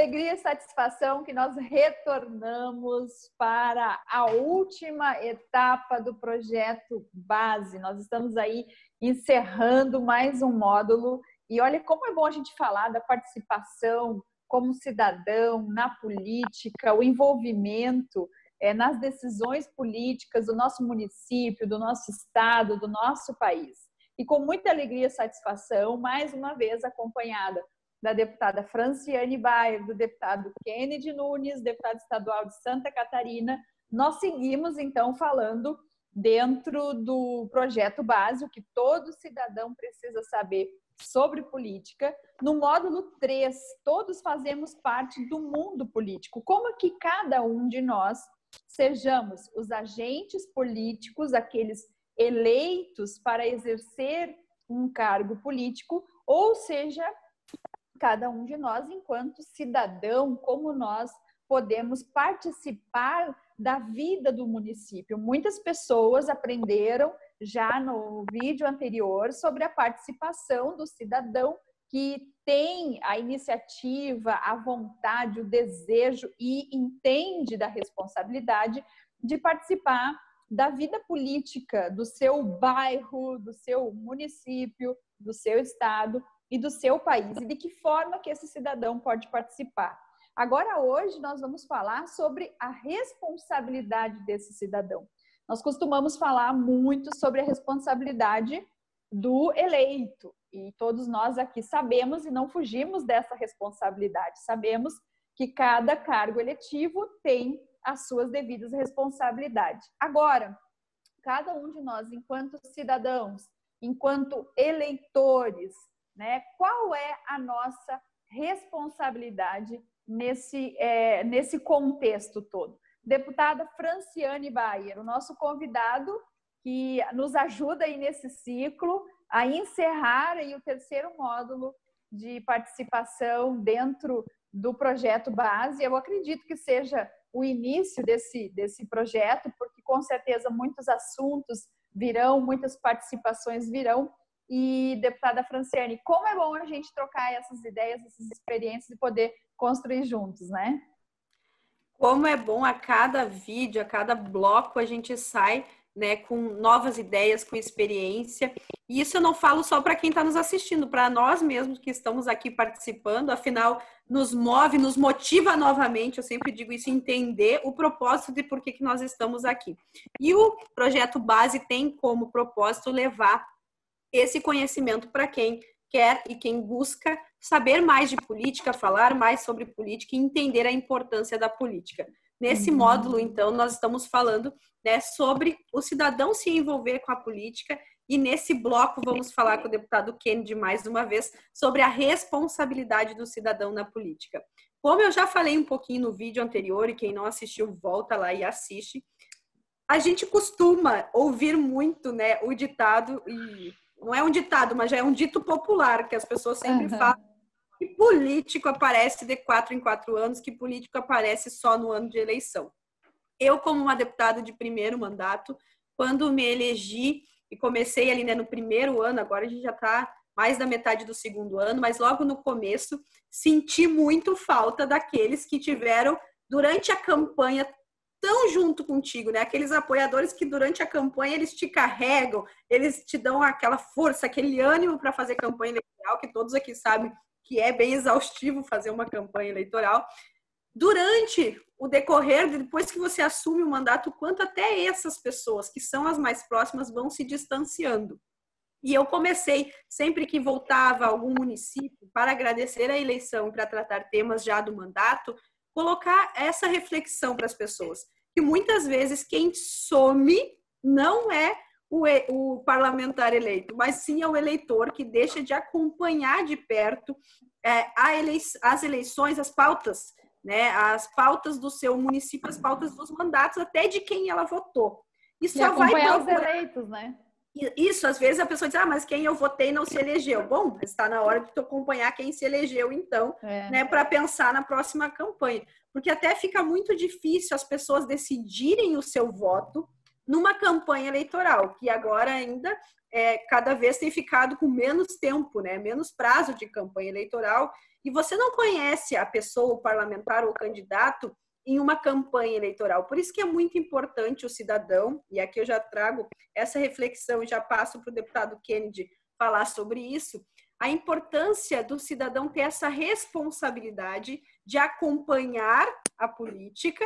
alegria e satisfação que nós retornamos para a última etapa do projeto base. Nós estamos aí encerrando mais um módulo e olha como é bom a gente falar da participação como cidadão na política, o envolvimento nas decisões políticas do nosso município, do nosso estado, do nosso país. E com muita alegria e satisfação, mais uma vez acompanhada da deputada Franciane Bayer, do deputado Kennedy Nunes, deputado estadual de Santa Catarina, nós seguimos, então, falando dentro do projeto básico que todo cidadão precisa saber sobre política. No módulo 3, todos fazemos parte do mundo político. Como que cada um de nós sejamos os agentes políticos, aqueles eleitos para exercer um cargo político, ou seja, cada um de nós, enquanto cidadão, como nós podemos participar da vida do município. Muitas pessoas aprenderam já no vídeo anterior sobre a participação do cidadão que tem a iniciativa, a vontade, o desejo e entende da responsabilidade de participar da vida política do seu bairro, do seu município, do seu estado e do seu país, e de que forma que esse cidadão pode participar. Agora, hoje, nós vamos falar sobre a responsabilidade desse cidadão. Nós costumamos falar muito sobre a responsabilidade do eleito, e todos nós aqui sabemos e não fugimos dessa responsabilidade. Sabemos que cada cargo eletivo tem as suas devidas responsabilidades. Agora, cada um de nós, enquanto cidadãos, enquanto eleitores, né, qual é a nossa responsabilidade nesse contexto todo? Deputada Franciane Bayer, o nosso convidado que nos ajuda aí nesse ciclo a encerrar aí o terceiro módulo de participação dentro do projeto base. Eu acredito que seja o início desse projeto, porque com certeza muitos assuntos virão, muitas participações virão. E, deputada Franciane, como é bom a gente trocar essas ideias, essas experiências e poder construir juntos, né? Como é bom a cada vídeo, a cada bloco a gente sai, né, com novas ideias, com experiência. E isso eu não falo só para quem está nos assistindo, para nós mesmos que estamos aqui participando, afinal, nos move, nos motiva novamente, eu sempre digo isso, entender o propósito de por que nós estamos aqui. E o projeto base tem como propósito levar esse conhecimento para quem quer e quem busca saber mais de política, falar mais sobre política e entender a importância da política. Nesse módulo, então, nós estamos falando, né, sobre o cidadão se envolver com a política, e nesse bloco vamos falar com o deputado Kennedy mais uma vez sobre a responsabilidade do cidadão na política. Como eu já falei um pouquinho no vídeo anterior, e quem não assistiu, volta lá e assiste, a gente costuma ouvir muito, né, o ditado, e não é um ditado, mas já é um dito popular, que as pessoas sempre falam, que político aparece de 4 em 4 anos, que político aparece só no ano de eleição. Eu, como uma deputada de primeiro mandato, quando me elegi e comecei ali, né, no primeiro ano, agora a gente já está mais da metade do segundo ano, mas logo no começo senti muito falta daqueles que tiveram durante a campanha tão junto contigo, né? Aqueles apoiadores que durante a campanha eles te carregam, eles te dão aquela força, aquele ânimo para fazer campanha eleitoral, que todos aqui sabem que é bem exaustivo fazer uma campanha eleitoral. Durante o decorrer, depois que você assume o mandato, quanto até essas pessoas, que são as mais próximas, vão se distanciando. E eu comecei, sempre que voltava a algum município, para agradecer a eleição e para tratar temas já do mandato, colocar essa reflexão para as pessoas, que muitas vezes quem some não é o parlamentar eleito, mas sim é o eleitor que deixa de acompanhar de perto as eleições, as pautas, né, as pautas do seu município, as pautas dos mandatos, até de quem ela votou. Isso só vai acompanhar os eleitos, né? Isso, às vezes a pessoa diz, mas quem eu votei não se elegeu. Bom, está na hora de tu acompanhar quem se elegeu, então, né, para pensar na próxima campanha. Porque até fica muito difícil as pessoas decidirem o seu voto numa campanha eleitoral, que agora ainda cada vez tem ficado com menos tempo, né, menos prazo de campanha eleitoral, e você não conhece a pessoa, o parlamentar ou o candidato em uma campanha eleitoral. Por isso que é muito importante o cidadão, e aqui eu já trago essa reflexão e já passo para o deputado Kennedy falar sobre isso, a importância do cidadão ter essa responsabilidade de acompanhar a política,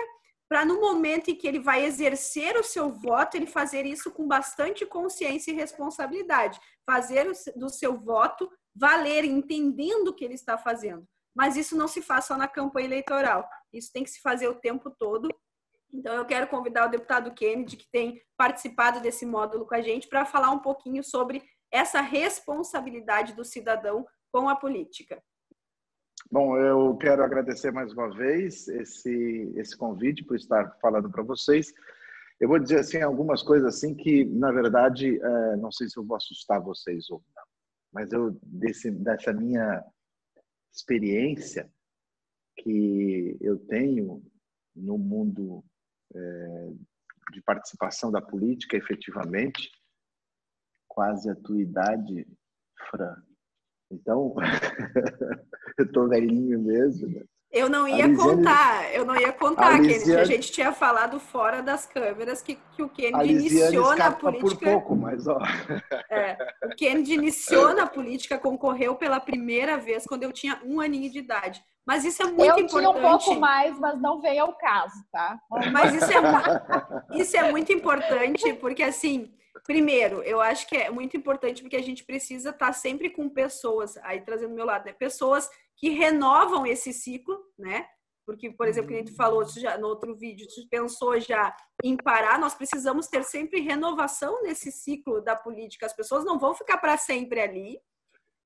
para no momento em que ele vai exercer o seu voto, ele fazer isso com bastante consciência e responsabilidade, fazer do seu voto valer, entendendo o que ele está fazendo. Mas isso não se faz só na campanha eleitoral, isso tem que se fazer o tempo todo. Então, eu quero convidar o deputado Kennedy, que tem participado desse módulo com a gente, para falar um pouquinho sobre essa responsabilidade do cidadão com a política. Bom, eu quero agradecer mais uma vez esse convite por estar falando para vocês. Eu vou dizer assim algumas coisas assim que, na verdade, não sei se eu vou assustar vocês ou não, mas dessa minha experiência que eu tenho no mundo de participação da política, efetivamente, quase a tua idade, Fran. Então, eu tô velhinho mesmo. Né? Eu não ia contar, Kennedy. A gente tinha falado fora das câmeras que o Kennedy iniciou na política. Por pouco, mas ó. O Kennedy iniciou na política, concorreu pela primeira vez quando eu tinha 1 aninho de idade. Mas isso é muito importante. Eu tinha um pouco mais, mas não veio ao caso, tá? Mas isso é muito importante, porque assim, primeiro, eu acho que é muito importante porque a gente precisa estar sempre com pessoas, aí trazendo do meu lado, né? Pessoas que renovam esse ciclo, né? Porque, por exemplo, que tu falou já no outro vídeo, tu pensou já em parar, nós precisamos ter sempre renovação nesse ciclo da política. As pessoas não vão ficar para sempre ali.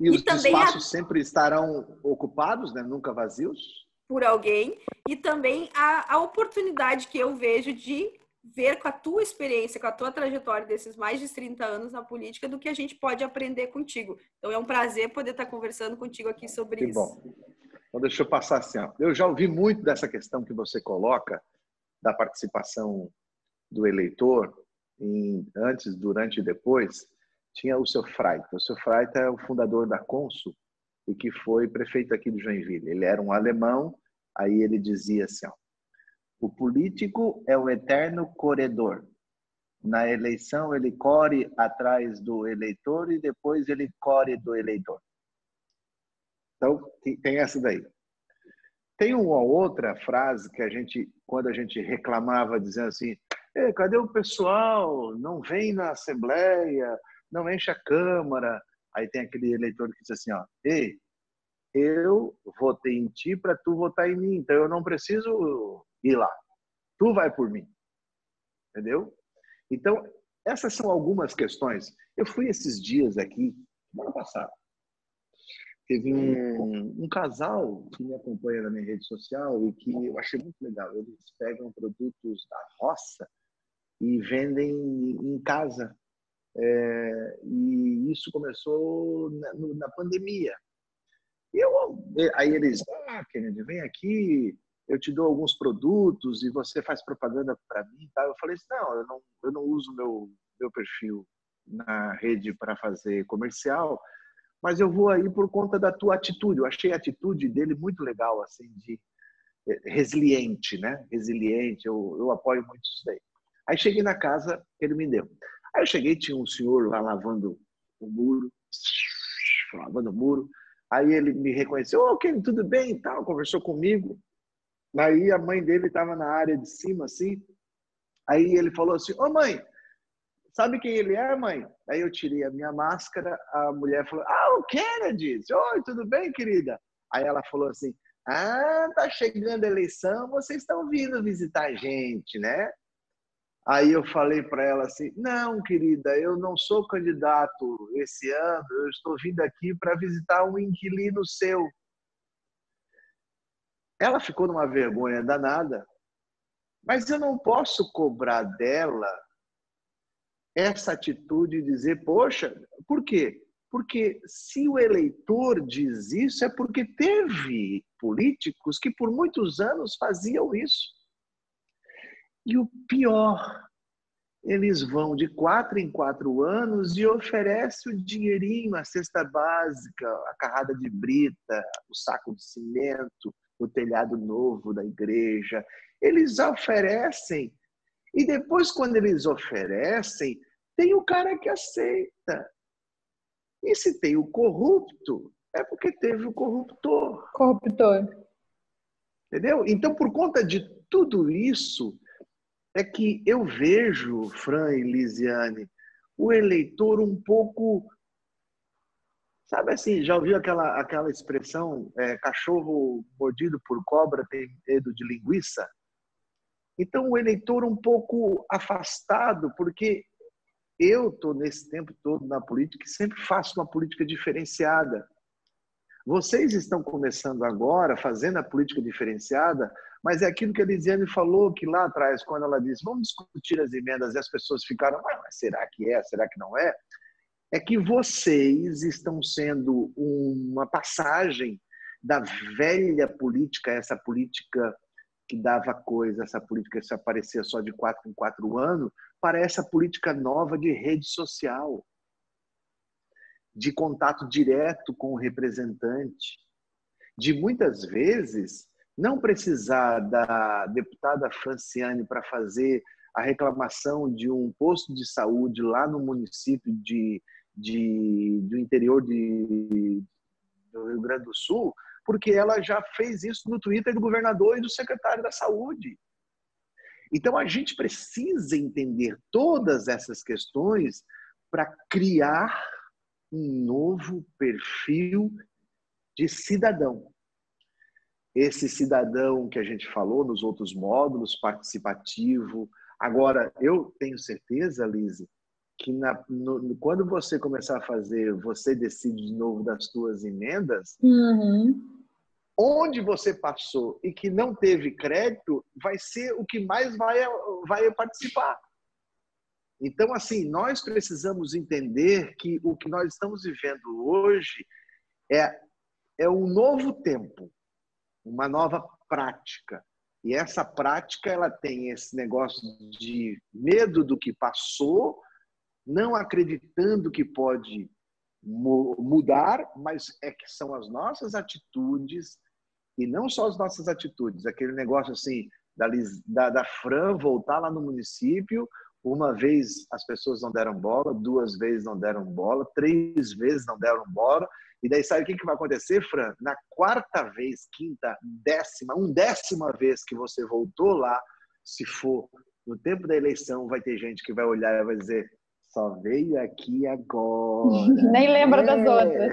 E os espaços sempre estarão ocupados, né? Nunca vazios? Por alguém. E também a oportunidade que eu vejo de ver com a tua experiência, com a tua trajetória desses mais de 30 anos na política, do que a gente pode aprender contigo. Então, é um prazer poder estar conversando contigo aqui sobre isso. Bom. Então, deixa eu passar assim. Ó. Eu já ouvi muito dessa questão que você coloca da participação do eleitor antes, durante e depois. Tinha o seu Freita. O seu Freita é o fundador da Consul e que foi prefeito aqui de Joinville. Ele era um alemão, aí ele dizia assim, ó, o político é o eterno corredor. Na eleição, ele corre atrás do eleitor e depois ele corre do eleitor. Então, tem essa daí. Tem uma outra frase que quando a gente reclamava, dizendo assim, cadê o pessoal? Não vem na Assembleia, não enche a Câmara. Aí tem aquele eleitor que diz assim, ó, ei, eu votei em ti para tu votar em mim, então eu não preciso ir lá. Tu vai por mim. Entendeu? Então, essas são algumas questões. Eu fui esses dias aqui, semana passada. Teve um casal que me acompanha na minha rede social e que eu achei muito legal. Eles pegam produtos da roça e vendem em casa. E isso começou na pandemia. Aí eles, Kennedy, vem aqui, eu te dou alguns produtos e você faz propaganda para mim. Tá? Eu falei assim, não, eu não uso meu perfil na rede para fazer comercial, mas eu vou aí por conta da tua atitude. Eu achei a atitude dele muito legal, assim, de resiliente, né? Resiliente, eu apoio muito isso daí. Aí cheguei na casa, ele me deu. Aí eu cheguei, tinha um senhor lá lavando o muro. Aí ele me reconheceu, Kennedy, tudo bem e tal, conversou comigo. Aí a mãe dele estava na área de cima, assim. Aí ele falou assim, mãe, sabe quem ele é, mãe? Aí eu tirei a minha máscara, a mulher falou, o Kennedy! Oi, tudo bem, querida? Aí ela falou assim, tá chegando a eleição, vocês estão vindo visitar a gente, né? Aí eu falei para ela assim, não, querida, eu não sou candidato esse ano, eu estou vindo aqui para visitar um inquilino seu. Ela ficou numa vergonha danada, mas eu não posso cobrar dela essa atitude de dizer, poxa, por quê? Porque se o eleitor diz isso, é porque teve políticos que por muitos anos faziam isso. E o pior eles vão de 4 em 4 anos e oferecem o dinheirinho, a cesta básica, a carrada de brita, o saco de cimento, o telhado novo da igreja. Eles oferecem e depois, quando eles oferecem, tem o cara que aceita. E se tem o corrupto, é porque teve o corruptor. Corruptor. Entendeu? Então, por conta de tudo isso, é que eu vejo, Fran e Lisiane, o eleitor um pouco... Sabe assim, já ouviu aquela expressão, cachorro mordido por cobra tem medo de linguiça? Então, o eleitor um pouco afastado, porque eu estou nesse tempo todo na política e sempre faço uma política diferenciada. Vocês estão começando agora, fazendo a política diferenciada, mas é aquilo que a Lisiane falou, que lá atrás, quando ela disse, vamos discutir as emendas, e as pessoas ficaram, mas será que é? Será que não é? É que vocês estão sendo uma passagem da velha política, essa política que dava coisa, essa política que se aparecia só de 4 em 4 anos, para essa política nova de rede social, de contato direto com o representante, de muitas vezes não precisar da deputada Franciane para fazer a reclamação de um posto de saúde lá no município do interior do Rio Grande do Sul, porque ela já fez isso no Twitter do governador e do secretário da Saúde. Então, a gente precisa entender todas essas questões para criar um novo perfil de cidadão. Esse cidadão que a gente falou nos outros módulos, participativo. Agora, eu tenho certeza, Lise, que quando você começar a fazer, você decide de novo das suas emendas, onde você passou e que não teve crédito, vai ser o que mais vai participar. Então, assim, nós precisamos entender que o que nós estamos vivendo hoje é um novo tempo, uma nova prática. E essa prática, ela tem esse negócio de medo do que passou, não acreditando que pode mudar, mas é que são as nossas atitudes, e não só as nossas atitudes, aquele negócio assim, da Fran voltar lá no município, uma vez as pessoas não deram bola, 2 vezes não deram bola, 3 vezes não deram bola, e daí sabe o que vai acontecer, Fran? Na 4ª vez, 5ª, 10ª vez que você voltou lá, se for no tempo da eleição, vai ter gente que vai olhar e vai dizer, só veio aqui agora. Nem lembra das outras.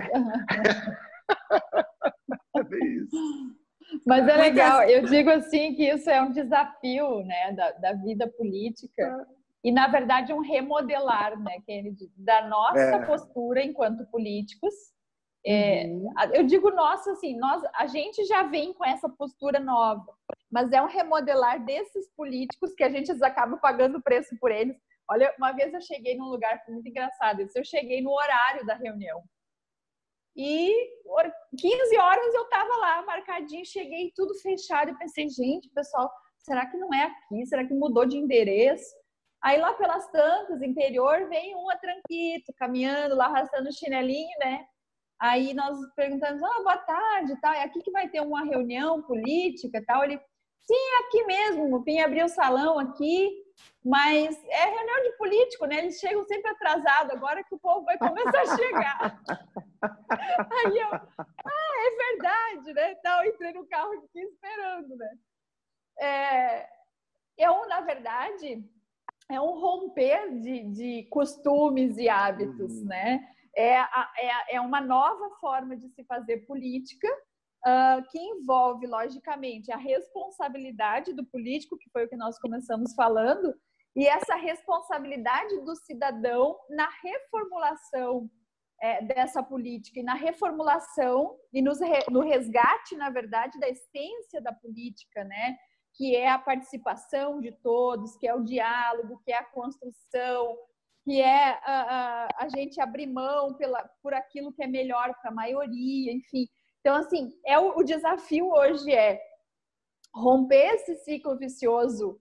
É isso. Mas é legal, eu digo assim que isso é um desafio, né, da vida política e, na verdade, um remodelar, né, Kennedy, da nossa postura enquanto políticos. Eu digo nossa, assim, a gente já vem com essa postura nova, mas é um remodelar desses políticos que a gente acaba pagando preço por eles. Olha, uma vez eu cheguei num lugar muito engraçado, eu cheguei no horário da reunião. E 15 horas eu estava lá, marcadinho, cheguei tudo fechado. E pensei, gente, pessoal, será que não é aqui? Será que mudou de endereço? Aí lá pelas tantas, interior, vem um atranquito, caminhando lá, arrastando o chinelinho, né? Aí nós perguntamos, boa tarde, tal, é aqui que vai ter uma reunião política e tal. Ele, sim, é aqui mesmo, o Pinho abriu o salão aqui, mas é reunião de político, né? Eles chegam sempre atrasados, agora que o povo vai começar a chegar. Aí eu, é verdade, né? Então, entrei no carro e fiquei esperando, né? Na verdade, é um romper de costumes e hábitos, né? É uma nova forma de se fazer política, que envolve, logicamente, a responsabilidade do político, que foi o que nós começamos falando, e essa responsabilidade do cidadão na reformulação dessa política e na reformulação e no resgate, na verdade, da essência da política, né? Que é a participação de todos, que é o diálogo, que é a construção, que é a gente abrir mão por aquilo que é melhor para a maioria, enfim. Então, assim, o desafio hoje é romper esse ciclo vicioso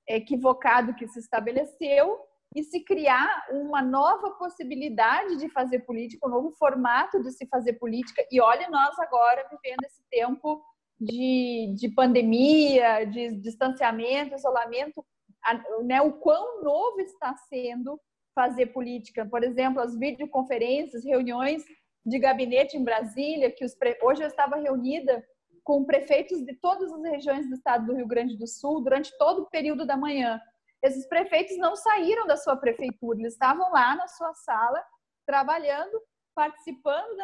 equivocado que se estabeleceu e se criar uma nova possibilidade de fazer política, um novo formato de se fazer política. E olha nós agora vivendo esse tempo de pandemia, de distanciamento, isolamento, né, o quão novo está sendo fazer política. Por exemplo, as videoconferências, reuniões de gabinete em Brasília, que hoje eu estava reunida com prefeitos de todas as regiões do estado do Rio Grande do Sul durante todo o período da manhã. Esses prefeitos não saíram da sua prefeitura, eles estavam lá na sua sala, trabalhando, participando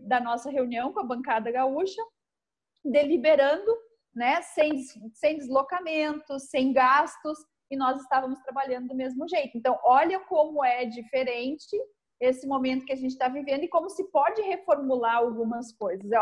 da nossa reunião com a bancada gaúcha, deliberando, né, sem deslocamentos, sem gastos, e nós estávamos trabalhando do mesmo jeito. Então, olha como é diferente esse momento que a gente está vivendo e como se pode reformular algumas coisas. É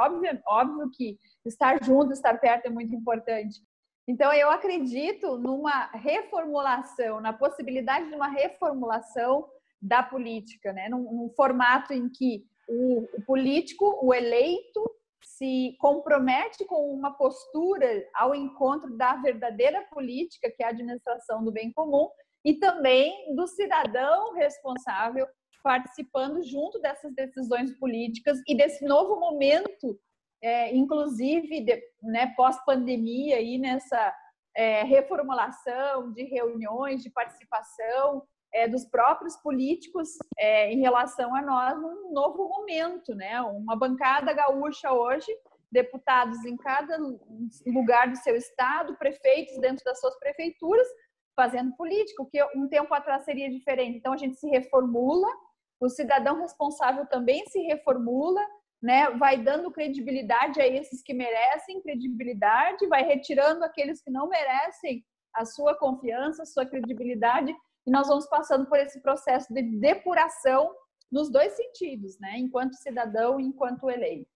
óbvio que estar junto, estar perto é muito importante. Então, eu acredito numa reformulação, na possibilidade de uma reformulação da política, né? Num formato em que o político, o eleito, se compromete com uma postura ao encontro da verdadeira política, que é a administração do bem comum, e também do cidadão responsável participando junto dessas decisões políticas e desse novo momento, inclusive né, pós-pandemia, aí nessa reformulação de reuniões, de participação dos próprios políticos em relação a nós, num novo momento, né? Uma bancada gaúcha hoje, deputados em cada lugar do seu estado, prefeitos dentro das suas prefeituras, fazendo política, o que um tempo atrás seria diferente. Então, a gente se reformula, o cidadão responsável também se reformula, né? Vai dando credibilidade a esses que merecem credibilidade, vai retirando aqueles que não merecem a sua confiança, a sua credibilidade, e nós vamos passando por esse processo de depuração nos dois sentidos, né? Enquanto cidadão e enquanto eleito.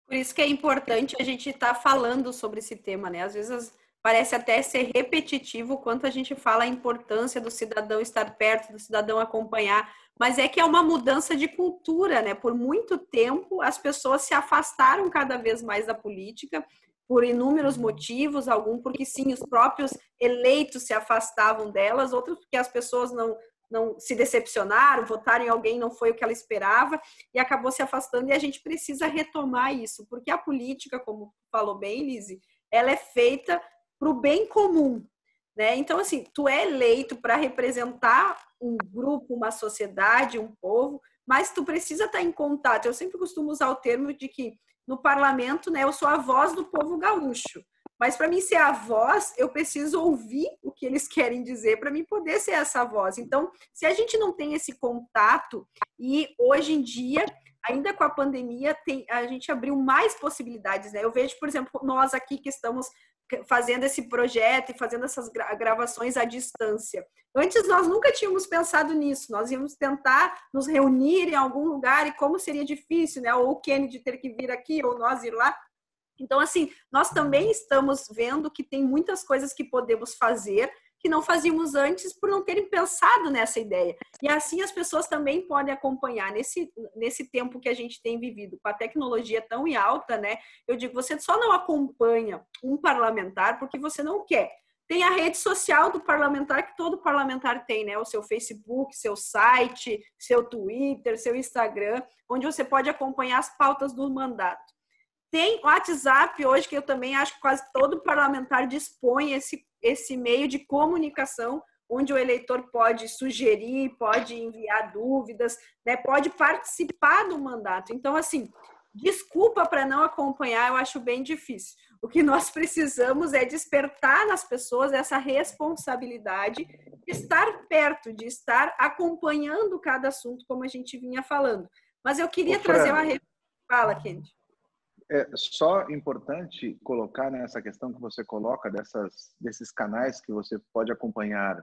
Por isso que é importante a gente estar falando sobre esse tema, né? Às vezes parece até ser repetitivo quanto a gente fala a importância do cidadão estar perto, do cidadão acompanhar, mas é que é uma mudança de cultura, né? Por muito tempo as pessoas se afastaram cada vez mais da política, por inúmeros motivos, algum porque sim, os próprios eleitos se afastavam delas, outros porque as pessoas não se decepcionaram, votaram em alguém, não foi o que ela esperava e acabou se afastando, e a gente precisa retomar isso, porque a política, como falou bem, Lise, ela é feita para o bem comum, né? Então, assim, tu é eleito para representar um grupo, uma sociedade, um povo, mas tu precisa estar em contato. Eu sempre costumo usar o termo de que no parlamento, né, eu sou a voz do povo gaúcho. Mas para mim ser a voz, eu preciso ouvir o que eles querem dizer para mim poder ser essa voz. Então, se a gente não tem esse contato, e hoje em dia, ainda com a pandemia, a gente abriu mais possibilidades, né? Eu vejo, por exemplo, nós aqui que estamos fazendo esse projeto e fazendo essas gravações à distância. Antes nós nunca tínhamos pensado nisso, nós íamos tentar nos reunir em algum lugar e como seria difícil, né? Ou o Kennedy ter que vir aqui, ou nós ir lá. Então, assim, nós também estamos vendo que tem muitas coisas que podemos fazer que não fazíamos antes por não terem pensado nessa ideia. E assim as pessoas também podem acompanhar nesse tempo que a gente tem vivido, com a tecnologia tão em alta, né? Eu digo, você só não acompanha um parlamentar porque você não quer. Tem a rede social do parlamentar, que todo parlamentar tem, né? O seu Facebook, seu site, seu Twitter, seu Instagram, onde você pode acompanhar as pautas do mandato. Tem o WhatsApp hoje, que eu também acho que quase todo parlamentar dispõe esse meio de comunicação, onde o eleitor pode sugerir, pode enviar dúvidas, né? Pode participar do mandato. Então, assim, desculpa para não acompanhar, eu acho bem difícil. O que nós precisamos é despertar nas pessoas essa responsabilidade de estar perto, de estar acompanhando cada assunto, como a gente vinha falando. Mas eu queria trazer uma... Fala, Kennedy. É só importante colocar nessa questão que você coloca desses canais que você pode acompanhar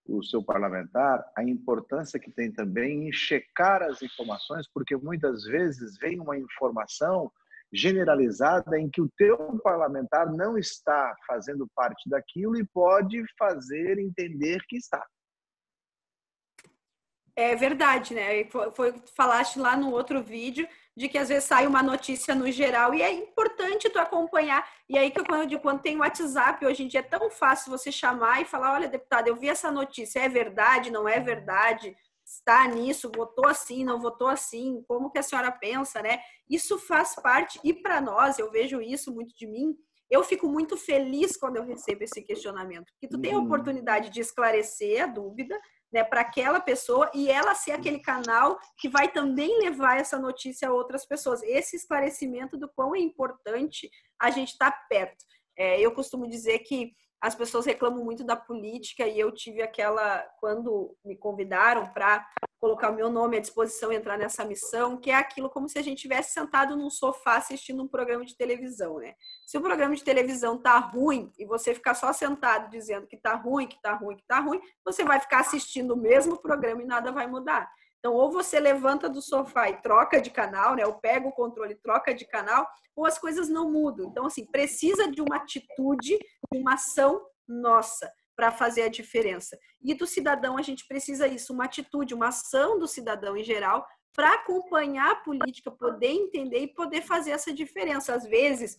o seu parlamentar, a importância que tem também em checar as informações, porque muitas vezes vem uma informação generalizada em que o teu parlamentar não está fazendo parte daquilo e pode fazer entender que está. É verdade, né? Falaste lá no outro vídeo de que às vezes sai uma notícia no geral e é importante tu acompanhar. E aí que eu digo, quando tem WhatsApp, hoje em dia é tão fácil você chamar e falar, olha, deputada, eu vi essa notícia, é verdade, não é verdade? Está nisso, votou assim, não votou assim, como que a senhora pensa, né? Isso faz parte, e para nós, eu vejo isso muito de mim, eu fico muito feliz quando eu recebo esse questionamento, porque tu tem a oportunidade de esclarecer a dúvida, né, para aquela pessoa e ela ser aquele canal que vai também levar essa notícia a outras pessoas. Esse esclarecimento do quão é importante a gente estar perto. Eu costumo dizer que as pessoas reclamam muito da política e eu tive quando me convidaram para colocar o meu nome à disposição e entrar nessa missão, que é aquilo como se a gente tivesse sentado num sofá assistindo um programa de televisão, né? Se o programa de televisão tá ruim e você ficar só sentado dizendo que tá ruim, que tá ruim, que tá ruim, você vai ficar assistindo o mesmo programa e nada vai mudar. Então, ou você levanta do sofá e troca de canal, né? Ou pega o controle e troca de canal, ou as coisas não mudam. Então, assim, precisa de uma atitude, de uma ação nossa para fazer a diferença. E do cidadão, a gente precisa isso, uma atitude, uma ação do cidadão em geral, para acompanhar a política, poder entender e poder fazer essa diferença. Às vezes,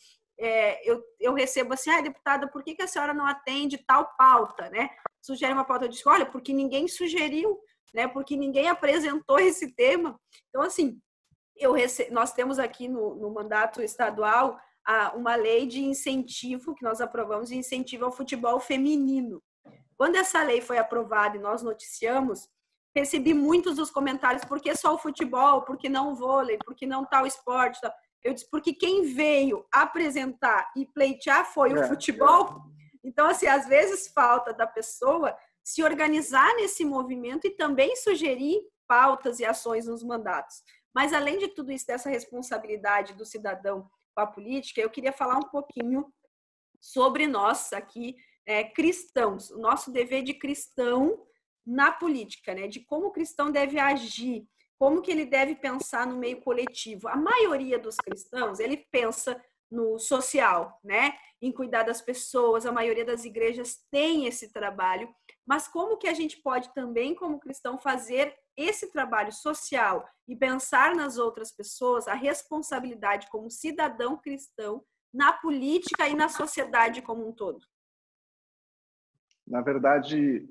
eu recebo assim, deputada, por que a senhora não atende tal pauta, né? Sugere uma pauta, eu digo, olha, porque ninguém sugeriu, né? Porque ninguém apresentou esse tema. Então, assim, nós temos aqui no mandato estadual uma lei de incentivo, que nós aprovamos, de incentivo ao futebol feminino. Quando essa lei foi aprovada e nós noticiamos, recebi muitos dos comentários, por que só o futebol, por que não o vôlei, por que não tal esporte, tal. Eu disse, porque quem veio apresentar e pleitear foi o futebol. Então, assim, às vezes falta da pessoa se organizar nesse movimento e também sugerir pautas e ações nos mandatos. Mas, além de tudo isso, dessa responsabilidade do cidadão com a política, eu queria falar um pouquinho sobre nós aqui, cristãos, o nosso dever de cristão na política, né? De como o cristão deve agir, como que ele deve pensar no meio coletivo. A maioria dos cristãos, ele pensa no social, né? Em cuidar das pessoas, a maioria das igrejas tem esse trabalho, mas como que a gente pode também, como cristão, fazer esse trabalho social e pensar nas outras pessoas, a responsabilidade como cidadão cristão na política e na sociedade como um todo? Na verdade,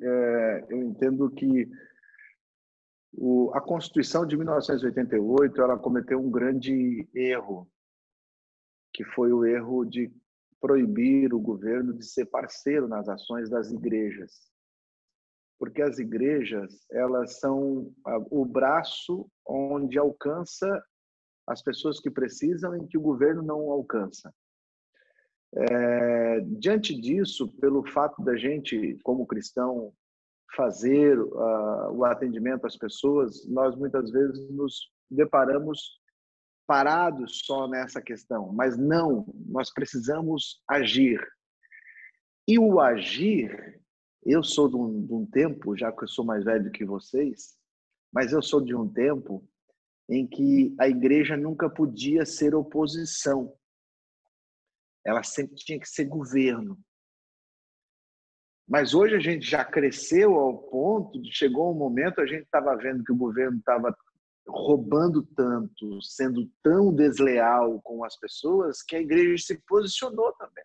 eu entendo que a Constituição de 1988 ela cometeu um grande erro, que foi o erro de proibir o governo de ser parceiro nas ações das igrejas. Porque as igrejas, elas são o braço onde alcança as pessoas que precisam e que o governo não alcança. Diante disso, pelo fato da gente, como cristão, fazer o atendimento às pessoas, nós muitas vezes nos deparamos parados só nessa questão, mas não, nós precisamos agir. E o agir, eu sou de um tempo, já que eu sou mais velho que vocês, mas eu sou de um tempo em que a igreja nunca podia ser oposição. Ela sempre tinha que ser governo. Mas hoje a gente já cresceu ao ponto de chegou um momento, a gente estava vendo que o governo estava roubando tanto, sendo tão desleal com as pessoas, que a igreja se posicionou também.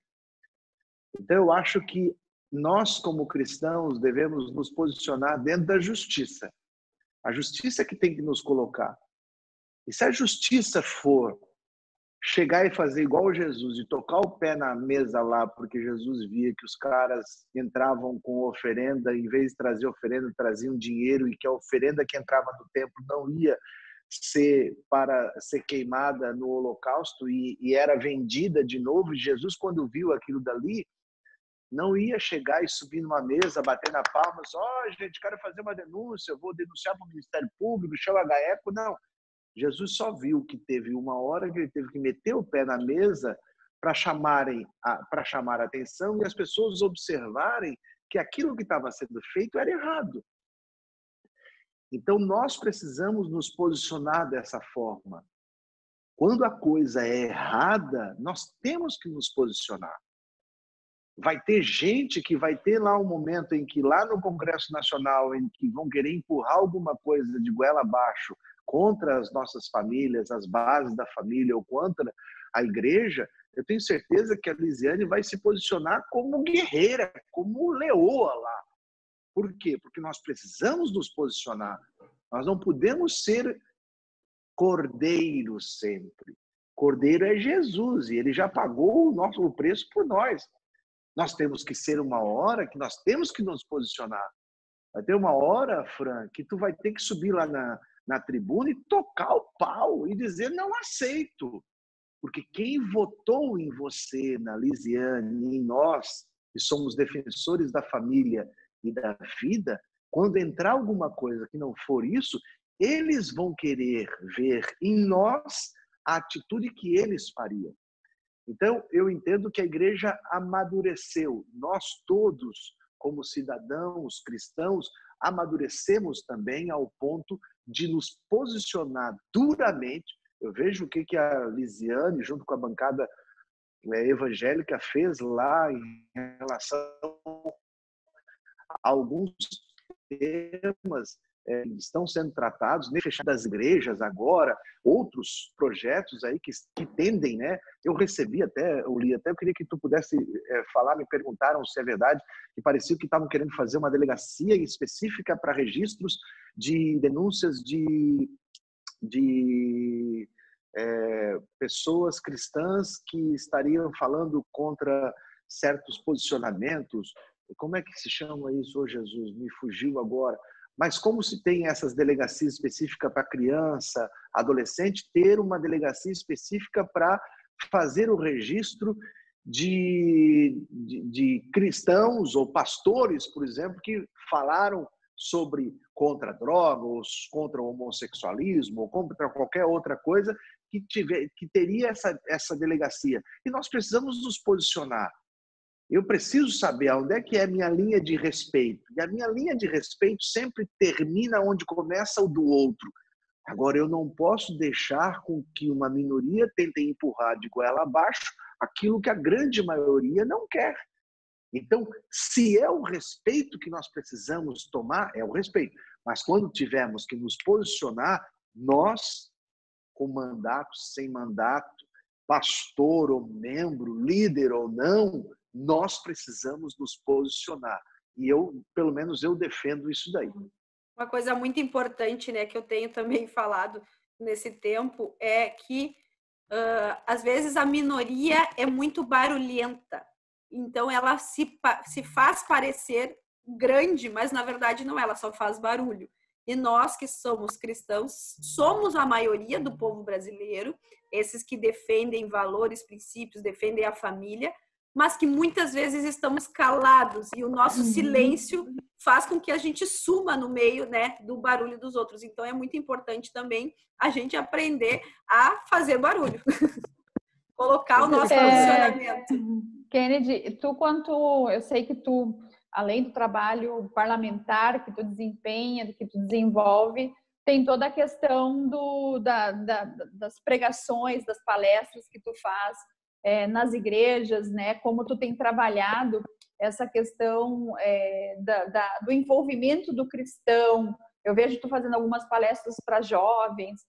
Então eu acho que nós, como cristãos, devemos nos posicionar dentro da justiça. A justiça é que tem que nos colocar. E se a justiça for chegar e fazer igual Jesus e tocar o pé na mesa lá, porque Jesus via que os caras entravam com oferenda, em vez de trazer oferenda, traziam dinheiro, e que a oferenda que entrava no templo não ia ser para ser queimada no holocausto e era vendida de novo. E Jesus, quando viu aquilo dali, não ia chegar e subir numa mesa, bater na palmas, gente, quero fazer uma denúncia, eu vou denunciar para o Ministério Público, chama a GAECO, não. Jesus só viu que teve uma hora que ele teve que meter o pé na mesa para chamar a atenção e as pessoas observarem que aquilo que estava sendo feito era errado. Então, nós precisamos nos posicionar dessa forma. Quando a coisa é errada, nós temos que nos posicionar. Vai ter gente que vai ter lá um momento em que lá no Congresso Nacional, em que vão querer empurrar alguma coisa de goela abaixo contra as nossas famílias, as bases da família ou contra a igreja, eu tenho certeza que a Lisiane vai se posicionar como guerreira, como leoa lá. Por quê? Porque nós precisamos nos posicionar. Nós não podemos ser cordeiros sempre. Cordeiro é Jesus e ele já pagou o preço por nós. Nós temos que ser uma hora que nós temos que nos posicionar. Vai ter uma hora, Fran, que tu vai ter que subir lá na tribuna e tocar o pau e dizer não aceito. Porque quem votou em você, na Lisiane, em nós, que somos defensores da família e da vida, quando entrar alguma coisa que não for isso, eles vão querer ver em nós a atitude que eles fariam. Então, eu entendo que a igreja amadureceu. Nós todos, como cidadãos cristãos, amadurecemos também ao ponto de nos posicionar duramente. Eu vejo o que a Lisiane, junto com a bancada evangélica, fez lá em relação a alguns temas estão sendo tratados, nem fechado das igrejas agora, outros projetos aí que tendem, né? Eu recebi até, eu li até, eu queria que tu pudesse falar, me perguntaram se é verdade, que parecia que estavam querendo fazer uma delegacia específica para registros de denúncias de pessoas cristãs que estariam falando contra certos posicionamentos. Como é que se chama isso, oh Jesus? Me fugiu agora. Mas como se tem essas delegacias específicas para criança, adolescente, ter uma delegacia específica para fazer o registro de cristãos ou pastores, por exemplo, que falaram sobre contra drogas, contra o homossexualismo, ou contra qualquer outra coisa que teria essa delegacia. E nós precisamos nos posicionar. Eu preciso saber onde é que é a minha linha de respeito. E a minha linha de respeito sempre termina onde começa o do outro. Agora, eu não posso deixar com que uma minoria tente empurrar de goela abaixo aquilo que a grande maioria não quer. Então, se é o respeito que nós precisamos tomar, é o respeito. Mas quando tivermos que nos posicionar, nós, com mandato, sem mandato, pastor ou membro, líder ou não, nós precisamos nos posicionar. E eu, pelo menos, eu defendo isso daí. Uma coisa muito importante, né, que eu tenho também falado nesse tempo é que, às vezes, a minoria é muito barulhenta. Então, ela se faz parecer grande, mas, na verdade, não, ela só faz barulho. E nós que somos cristãos, somos a maioria do povo brasileiro, esses que defendem valores, princípios, defendem a família, mas que muitas vezes estamos calados e o nosso silêncio faz com que a gente suma no meio, né, do barulho dos outros. Então, é muito importante também a gente aprender a fazer barulho. Colocar o nosso posicionamento. Kennedy, eu sei que tu, além do trabalho parlamentar que tu desempenha, que tu desenvolve, tem toda a questão das pregações, das palestras que tu faz nas igrejas, né? Como tu tem trabalhado essa questão do envolvimento do cristão. Eu vejo tu fazendo algumas palestras para jovens,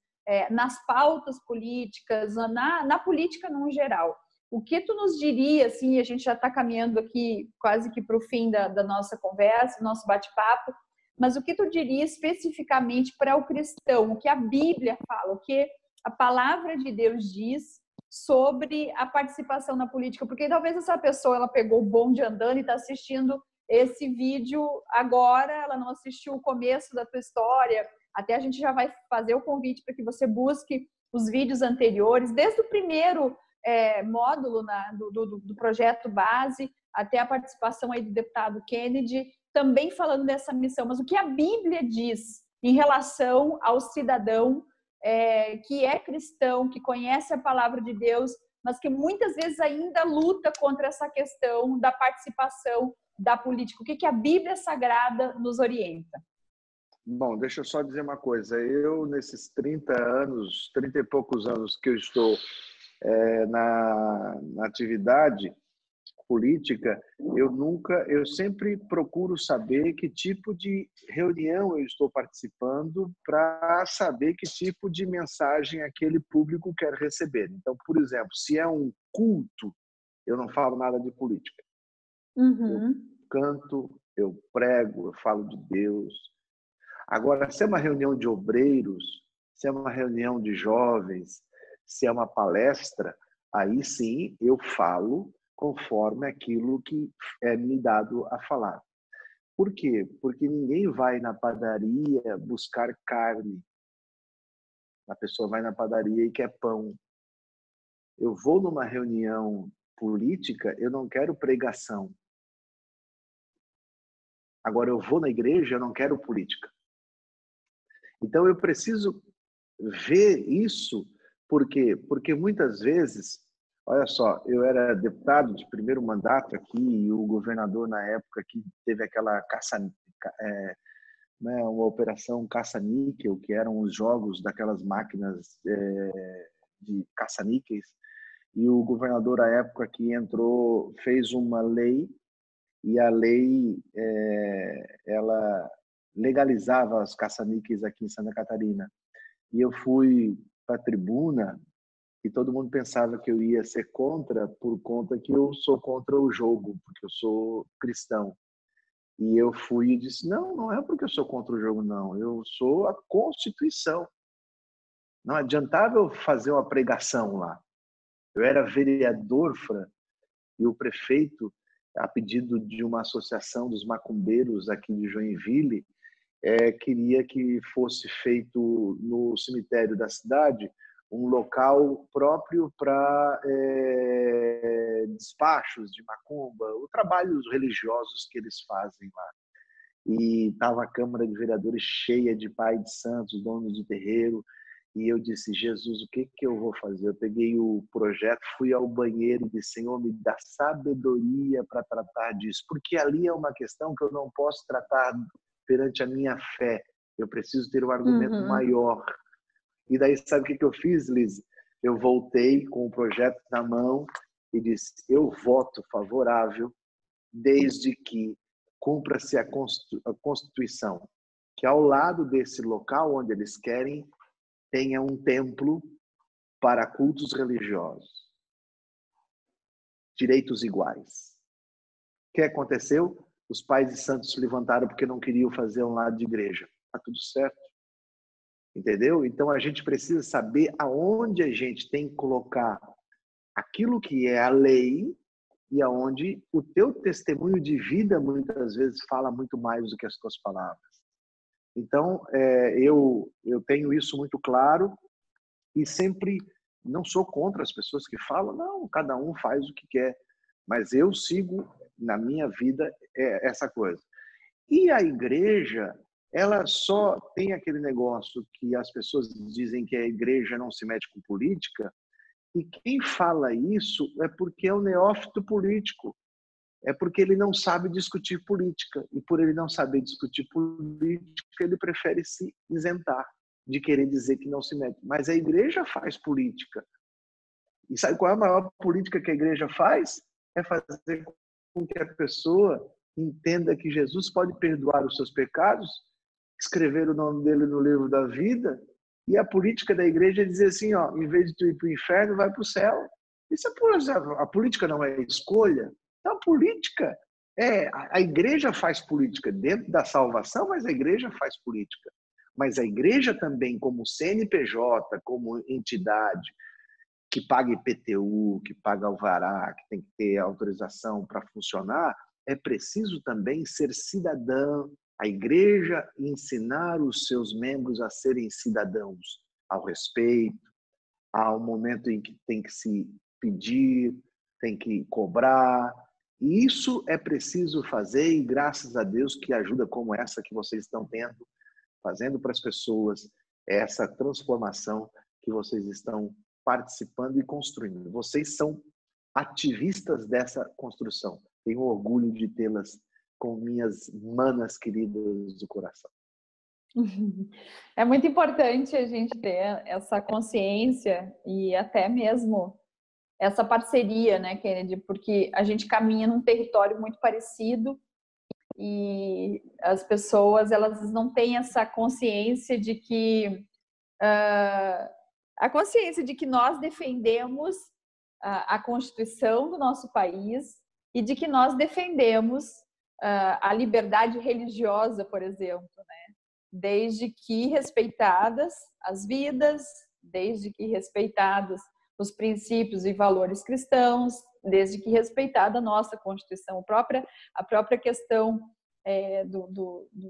nas pautas políticas, na política no geral. O que tu nos diria, assim, a gente já está caminhando aqui quase que para o fim da nossa conversa, nosso bate-papo, mas o que tu diria especificamente para o cristão, o que a Bíblia fala, o que a palavra de Deus diz sobre a participação na política? Porque talvez essa pessoa, ela pegou o bonde andando e está assistindo esse vídeo agora, ela não assistiu o começo da tua história, até a gente já vai fazer o convite para que você busque os vídeos anteriores, desde o primeiro módulo do projeto base, até a participação aí do deputado Kennedy, também falando dessa missão. Mas o que a Bíblia diz em relação ao cidadão que é cristão, que conhece a palavra de Deus, mas que muitas vezes ainda luta contra essa questão da participação da política? O que a Bíblia Sagrada nos orienta? Bom, deixa eu só dizer uma coisa. Eu, nesses 30 e poucos anos que eu estou na atividade, política, eu sempre procuro saber que tipo de reunião eu estou participando para saber que tipo de mensagem aquele público quer receber. Então, por exemplo, se é um culto, eu não falo nada de política. Eu canto, eu prego, eu falo de Deus. Agora, se é uma reunião de obreiros, se é uma reunião de jovens, se é uma palestra, aí sim eu falo conforme aquilo que é me dado a falar. Por quê? Porque ninguém vai na padaria buscar carne. A pessoa vai na padaria e quer pão. Eu vou numa reunião política, eu não quero pregação. Agora, eu vou na igreja, eu não quero política. Então, eu preciso ver isso, por quê? Porque muitas vezes, olha só, eu era deputado de primeiro mandato aqui e o governador na época que teve aquela né, uma operação caça-níquel, que eram os jogos daquelas máquinas de caça-níqueis, e o governador à época que entrou fez uma lei e a lei ela legalizava os caça-níqueis aqui em Santa Catarina. E eu fui para a tribuna e todo mundo pensava que eu ia ser contra por conta que eu sou contra o jogo, porque eu sou cristão. E eu fui e disse, não é porque eu sou contra o jogo, não. Eu sou a Constituição. Não adiantava eu fazer uma pregação lá. Eu era vereador, Fran, e o prefeito, a pedido de uma associação dos macumbeiros aqui de Joinville, queria que fosse feito no cemitério da cidade um local próprio para despachos de macumba, os trabalhos religiosos que eles fazem lá. E estava a Câmara de Vereadores cheia de pai de santos, donos de terreiro, e eu disse, Jesus, o que eu vou fazer? Eu peguei o projeto, fui ao banheiro e disse, Senhor, me dá sabedoria para tratar disso, porque ali é uma questão que eu não posso tratar perante a minha fé. Eu preciso ter um argumento maior. E daí, sabe o que eu fiz, Liz? Eu voltei com o projeto na mão e disse, eu voto favorável desde que cumpra-se a Constituição, que ao lado desse local onde eles querem, tenha um templo para cultos religiosos. Direitos iguais. O que aconteceu? Os pais de santos se levantaram porque não queriam fazer um lado de igreja. Está tudo certo. Entendeu? Então, a gente precisa saber aonde a gente tem que colocar aquilo que é a lei e aonde o teu testemunho de vida, muitas vezes, fala muito mais do que as tuas palavras. Então, eu tenho isso muito claro e sempre não sou contra as pessoas que falam, não, cada um faz o que quer, mas eu sigo na minha vida essa coisa. E a igreja, ela só tem aquele negócio que as pessoas dizem que a igreja não se mete com política, e quem fala isso é porque é um neófito político, é porque ele não sabe discutir política, e por ele não saber discutir política, ele prefere se isentar de querer dizer que não se mete. Mas a igreja faz política. E sabe qual é a maior política que a igreja faz? É fazer com que a pessoa entenda que Jesus pode perdoar os seus pecados, escrever o nome dele no livro da vida, e a política da igreja é dizer assim, ó, em vez de tu ir para o inferno, vai para o céu. Isso a política não é escolha. Então, a política a igreja faz política dentro da salvação, mas a igreja faz política. Mas a igreja também, como CNPJ, como entidade, que paga IPTU, que paga alvará, que tem que ter autorização para funcionar, é preciso também ser cidadão. A igreja ensinar os seus membros a serem cidadãos, ao respeito, ao momento em que tem que se pedir, tem que cobrar. E isso é preciso fazer e graças a Deus que ajuda como essa que vocês estão tendo, fazendo para as pessoas essa transformação que vocês estão participando e construindo. Vocês são ativistas dessa construção. Tenho orgulho de tê-las com minhas manas queridas do coração. É muito importante a gente ter essa consciência e até mesmo essa parceria, né, Kennedy? Porque a gente caminha num território muito parecido e as pessoas, elas não têm essa consciência de que a consciência de que nós defendemos a Constituição do nosso país e de que nós defendemos a liberdade religiosa, por exemplo, né? Desde que respeitadas as vidas, desde que respeitados os princípios e valores cristãos, desde que respeitada a nossa Constituição, a própria questão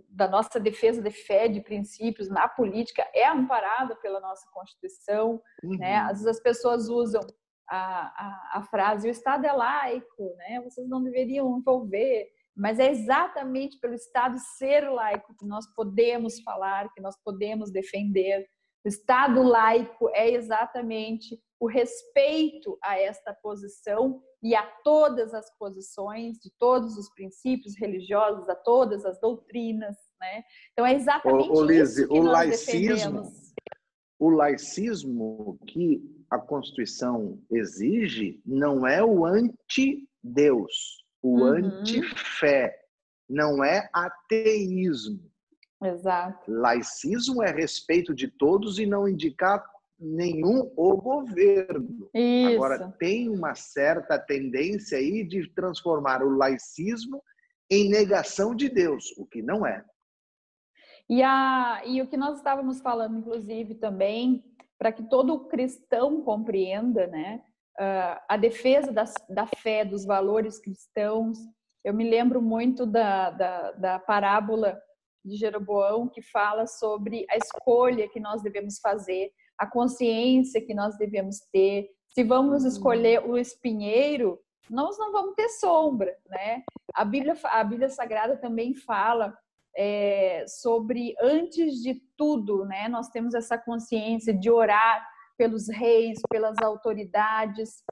da nossa defesa de fé, de princípios na política é amparada pela nossa Constituição, né? Às vezes as pessoas usam a frase, o Estado é laico, né? Vocês não deveriam envolver, mas é exatamente pelo Estado ser laico que nós podemos falar, que nós podemos defender. O Estado laico é exatamente o respeito a esta posição e a todas as posições, de todos os princípios religiosos, a todas as doutrinas, né? Então é exatamente Lise, isso que nós defendemos. O laicismo que a Constituição exige não é o anti-Deus, o anti-fé, não é ateísmo. Exato. Laicismo é respeito de todos e não indicar nenhum o governo. Isso. Agora, tem uma certa tendência aí de transformar o laicismo em negação de Deus, o que não é. E o que nós estávamos falando, inclusive, também, para que todo cristão compreenda, né, a defesa da fé, dos valores cristãos. Eu me lembro muito da parábola de Jeroboão, que fala sobre a escolha que nós devemos fazer, a consciência que nós devemos ter. Se vamos escolher o espinheiro, nós não vamos ter sombra, né? A Bíblia Sagrada também fala sobre, antes de tudo, né? Nós temos essa consciência de orar pelos reis, pelas autoridades,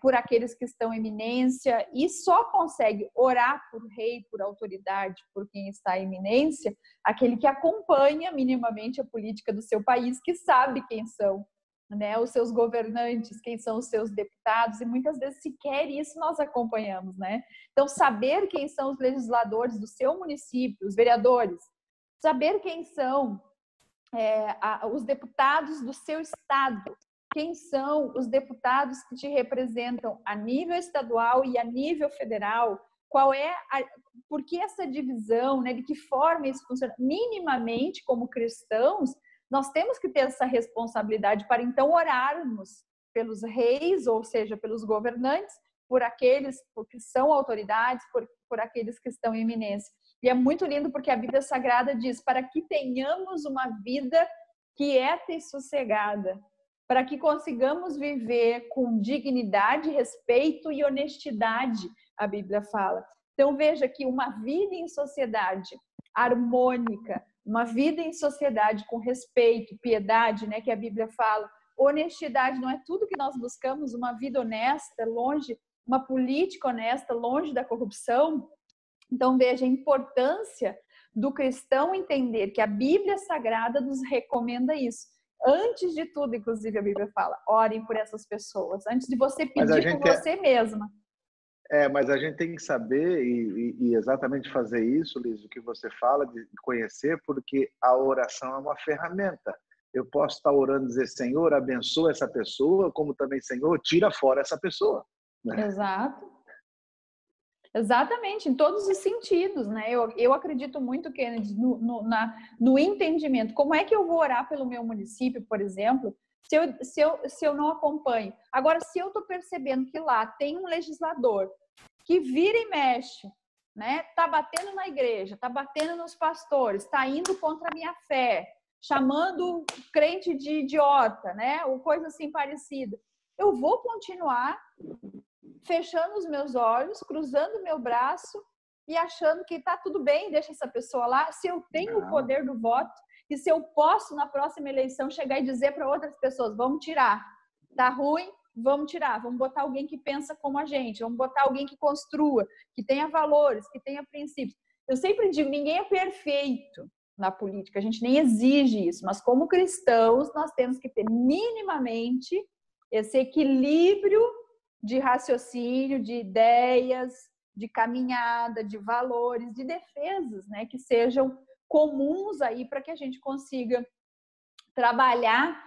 por aqueles que estão em eminência, e só consegue orar por rei, por autoridade, por quem está em eminência, aquele que acompanha minimamente a política do seu país, que sabe quem são, né, os seus governantes, quem são os seus deputados, e muitas vezes sequer isso nós acompanhamos, né? Então, saber quem são os legisladores do seu município, os vereadores, saber quem são os deputados do seu estado, quem são os deputados que te representam a nível estadual e a nível federal, por que essa divisão, né, de que forma isso funciona. Minimamente, como cristãos, nós temos que ter essa responsabilidade para então orarmos pelos reis, ou seja, pelos governantes, por aqueles que são autoridades, por aqueles que estão em eminência. E é muito lindo porque a Bíblia Sagrada diz, para que tenhamos uma vida quieta e sossegada, para que consigamos viver com dignidade, respeito e honestidade, a Bíblia fala. Então veja que uma vida em sociedade harmônica, uma vida em sociedade com respeito, piedade, né, que a Bíblia fala, honestidade não é tudo que nós buscamos, uma vida honesta, uma política honesta, longe da corrupção. Então veja a importância do cristão entender que a Bíblia Sagrada nos recomenda isso. Antes de tudo, inclusive, a Bíblia fala, orem por essas pessoas, antes de você pedir por você mesma. Mas a gente tem que saber e exatamente fazer isso, Liz, o que você fala, de conhecer, porque a oração é uma ferramenta. Eu posso estar orando e dizer, Senhor, abençoa essa pessoa, como também, Senhor, tira fora essa pessoa. Né? Exato. Exatamente, em todos os sentidos, né? Eu acredito muito, Kennedy, no entendimento. Como é que eu vou orar pelo meu município, por exemplo, se eu não acompanho? Agora, se eu estou percebendo que lá tem um legislador que vira e mexe, né? Tá batendo na igreja, tá batendo nos pastores, tá indo contra a minha fé, chamando o crente de idiota, né? Ou coisa assim parecida. Eu vou continuar fechando os meus olhos, cruzando o meu braço e achando que tá tudo bem, deixa essa pessoa lá. Se eu tenho o poder do voto e se eu posso, na próxima eleição, chegar e dizer para outras pessoas, vamos tirar, tá ruim, vamos tirar, vamos botar alguém que pensa como a gente, vamos botar alguém que construa, que tenha valores, que tenha princípios. Eu sempre digo, ninguém é perfeito na política, a gente nem exige isso, mas como cristãos, nós temos que ter minimamente esse equilíbrio de raciocínio, de ideias, de caminhada, de valores, de defesas, né, que sejam comuns aí para que a gente consiga trabalhar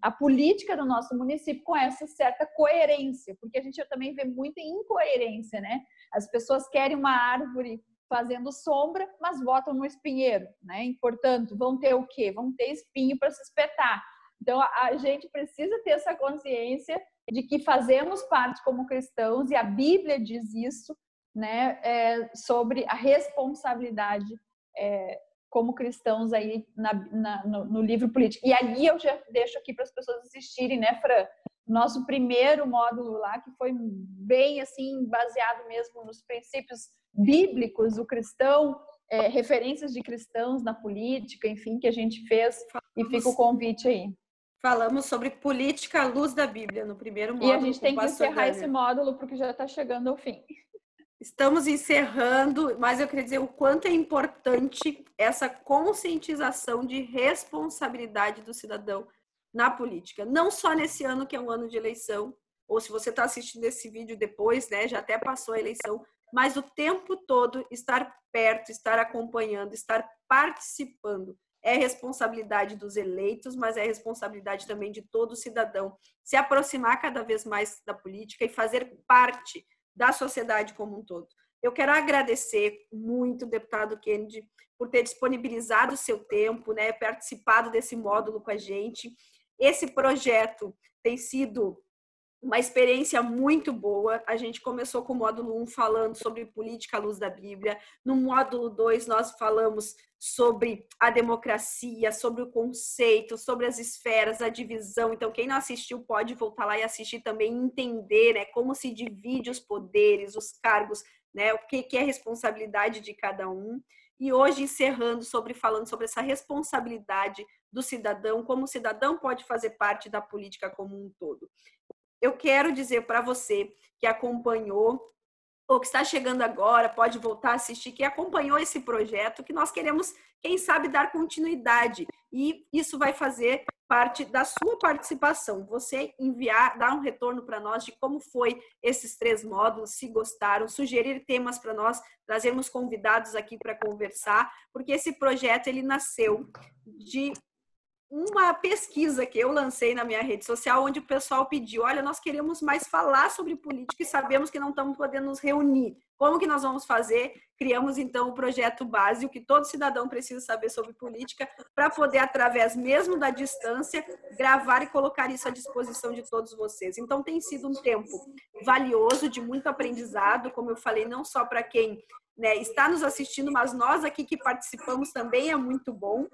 a política do nosso município com essa certa coerência, porque a gente também vê muita incoerência, né? As pessoas querem uma árvore fazendo sombra, mas votam no espinheiro, né? E, portanto, vão ter o quê? Vão ter espinho para se espetar. Então, a gente precisa ter essa consciência de que fazemos parte como cristãos, e a Bíblia diz isso, né? Sobre a responsabilidade como cristãos aí no livro político. E ali eu já deixo aqui para as pessoas assistirem, né, Fran? Nosso primeiro módulo lá, que foi bem assim, baseado mesmo nos princípios bíblicos do cristão, referências de cristãos na política, enfim, que a gente fez, e fica o convite aí. Falamos sobre política à luz da Bíblia no primeiro módulo. E a gente tem que encerrar esse módulo porque já está chegando ao fim. Estamos encerrando, mas eu queria dizer o quanto é importante essa conscientização de responsabilidade do cidadão na política. Não só nesse ano, que é um ano de eleição, ou se você está assistindo esse vídeo depois, né, já até passou a eleição, mas o tempo todo estar perto, estar acompanhando, estar participando. É responsabilidade dos eleitos, mas é responsabilidade também de todo cidadão se aproximar cada vez mais da política e fazer parte da sociedade como um todo. Eu quero agradecer muito, deputado Kennedy, por ter disponibilizado o seu tempo, né, participado desse módulo com a gente. Esse projeto tem sido uma experiência muito boa. A gente começou com o módulo 1 falando sobre política à luz da Bíblia. No módulo 2, nós falamos sobre a democracia, sobre o conceito, sobre as esferas, a divisão. Então, quem não assistiu pode voltar lá e assistir também, entender, né, como se divide os poderes, os cargos, né, o que é a responsabilidade de cada um. E hoje, encerrando, falando sobre essa responsabilidade do cidadão, como o cidadão pode fazer parte da política como um todo. Eu quero dizer para você que acompanhou, ou que está chegando agora, pode voltar a assistir, que acompanhou esse projeto, que nós queremos, quem sabe, dar continuidade. E isso vai fazer parte da sua participação. Você enviar, dar um retorno para nós de como foi esses 3 módulos, se gostaram, sugerir temas para nós, trazermos convidados aqui para conversar, porque esse projeto, ele nasceu de uma pesquisa que eu lancei na minha rede social, onde o pessoal pediu, olha, nós queremos mais falar sobre política e sabemos que não estamos podendo nos reunir. Como que nós vamos fazer? Criamos, então, o projeto base, o que todo cidadão precisa saber sobre política, para poder, através mesmo da distância, gravar e colocar isso à disposição de todos vocês. Então, tem sido um tempo valioso, de muito aprendizado, como eu falei, não só para quem, né, está nos assistindo, mas nós aqui que participamos também é muito bom.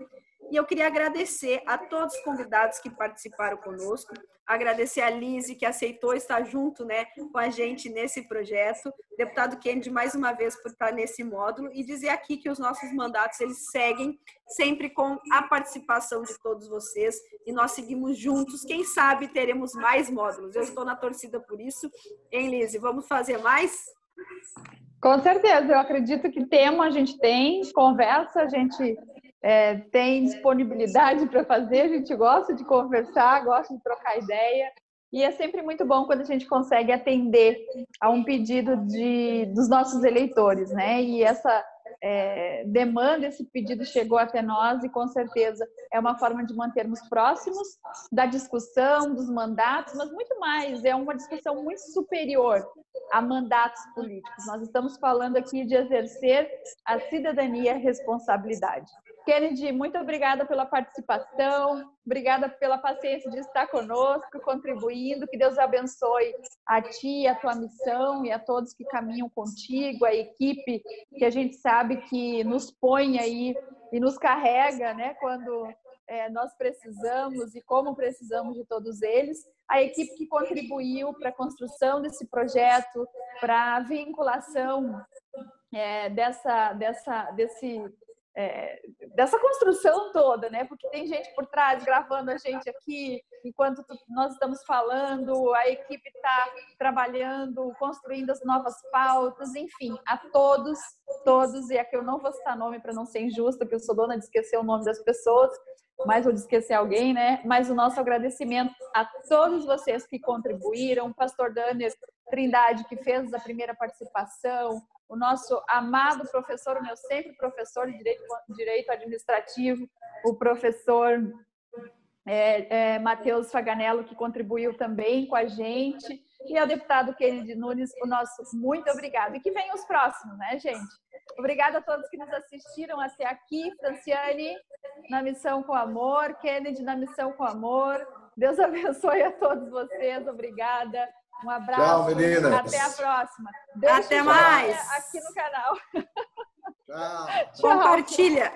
E eu queria agradecer a todos os convidados que participaram conosco, agradecer a Lise, que aceitou estar junto, né, com a gente nesse projeto, deputado Kennedy, mais uma vez, por estar nesse módulo, e dizer aqui que os nossos mandatos, eles seguem sempre com a participação de todos vocês, e nós seguimos juntos, quem sabe teremos mais módulos. Eu estou na torcida por isso. Hein, Lise, vamos fazer mais? Com certeza, eu acredito que tema a gente tem, conversa, a gente tem disponibilidade para fazer, a gente gosta de conversar, gosta de trocar ideia, e é sempre muito bom quando a gente consegue atender a um pedido dos nossos eleitores, né? E essa demanda, esse pedido chegou até nós, e com certeza é uma forma de mantermos próximos da discussão, dos mandatos, mas muito mais, é uma discussão muito superior a mandatos políticos. Nós estamos falando aqui de exercer a cidadania e a responsabilidade. Kennedy, muito obrigada pela participação, obrigada pela paciência de estar conosco, contribuindo, que Deus abençoe a ti, a tua missão e a todos que caminham contigo, a equipe que a gente sabe que nos põe aí e nos carrega, né, quando nós precisamos e como precisamos de todos eles, a equipe que contribuiu para a construção desse projeto, para a vinculação dessa construção toda, né? Porque tem gente por trás gravando a gente aqui, enquanto nós estamos falando, a equipe está trabalhando, construindo as novas pautas, enfim, a todos, e aqui eu não vou citar nome para não ser injusta, porque eu sou dona de esquecer o nome das pessoas, mas vou esquecer alguém, né? Mas o nosso agradecimento a todos vocês que contribuíram, o pastor Danner Trindade, que fez a primeira participação, o nosso amado professor, o meu sempre professor de direito administrativo, o professor Matheus Faganello, que contribuiu também com a gente, e ao deputado Kennedy Nunes, o nosso muito obrigado. E que venham os próximos, né, gente? Obrigada a todos que nos assistiram até aqui. Franciane, na Missão com Amor. Kennedy, na Missão com Amor. Deus abençoe a todos vocês. Obrigada. Um abraço. Tchau, meninas. Até a próxima. Até mais. Aqui no canal. Tchau. Compartilha.